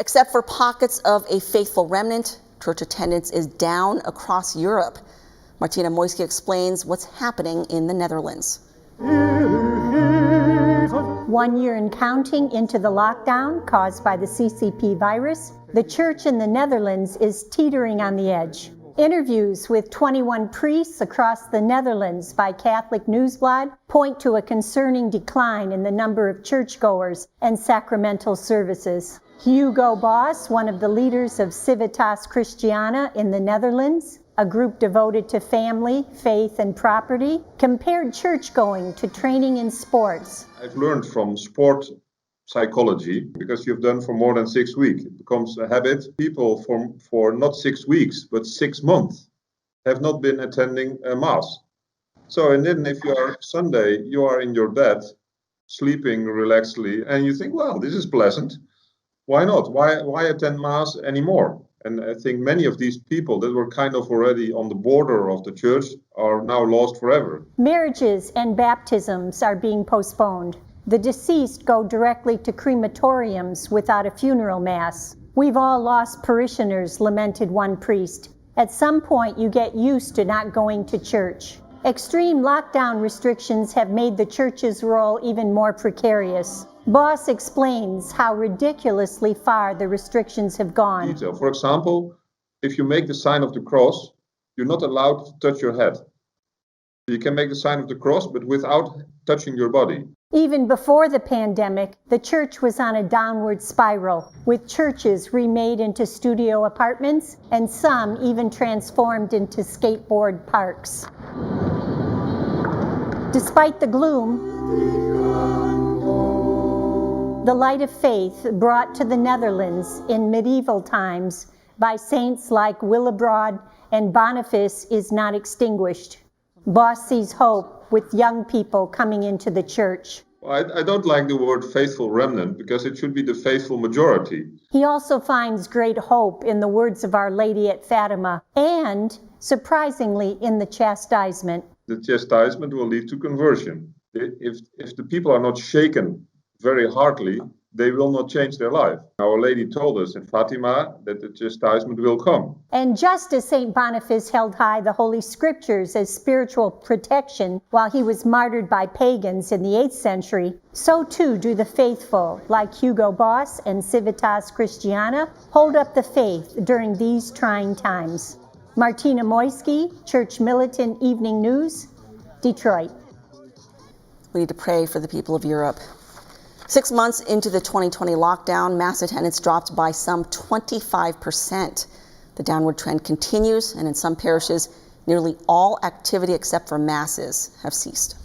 Except for pockets of a faithful remnant, church attendance is down across Europe. Martina Moiske explains what's happening in the Netherlands. 1 year and counting into the lockdown caused by the CCP virus, the church in the Netherlands is teetering on the edge. Interviews with 21 priests across the Netherlands by Catholic Newsblad point to a concerning decline in the number of churchgoers and sacramental services. Hugo Boss, one of the leaders of Civitas Christiana in the Netherlands, a group devoted to family, faith, and property, compared church-going to training in sports. I've learned from sport psychology, because you've done for more than 6 weeks. It becomes a habit. People for not 6 weeks, but 6 months have not been attending a mass. So, and then if you are Sunday, you are in your bed, sleeping relaxedly, and you think, well, this is pleasant. Why not? Why attend mass anymore? And I think many of these people that were kind of already on the border of the church are now lost forever. Marriages and baptisms are being postponed. The deceased go directly to crematoriums without a funeral mass. We've all lost parishioners, lamented one priest. At some point, you get used to not going to church. Extreme lockdown restrictions have made the church's role even more precarious. Boss explains how ridiculously far the restrictions have gone. For example, if you make the sign of the cross, you're not allowed to touch your head. You can make the sign of the cross, but without touching your body. Even before the pandemic, the church was on a downward spiral, with churches remade into studio apartments and some even transformed into skateboard parks. Despite the gloom, the light of faith brought to the Netherlands in medieval times by saints like Willebrod and Boniface is not extinguished. Boss sees hope with young people coming into the church. I don't like the word faithful remnant because it should be the faithful majority. He also finds great hope in the words of Our Lady at Fatima and, surprisingly, in the chastisement. The chastisement will lead to conversion. If the people are not shaken very hardly, they will not change their life. Our Lady told us in Fatima that the chastisement will come. And just as St. Boniface held high the Holy Scriptures as spiritual protection while he was martyred by pagans in the 8th century, so too do the faithful, like Hugo Boss and Civitas Christiana, hold up the faith during these trying times. Martina Moiske, Church Militant Evening News, Detroit. We need to pray for the people of Europe. 6 months into the 2020 lockdown, mass attendance dropped by some 25%. The downward trend continues, and in some parishes, nearly all activity except for masses have ceased.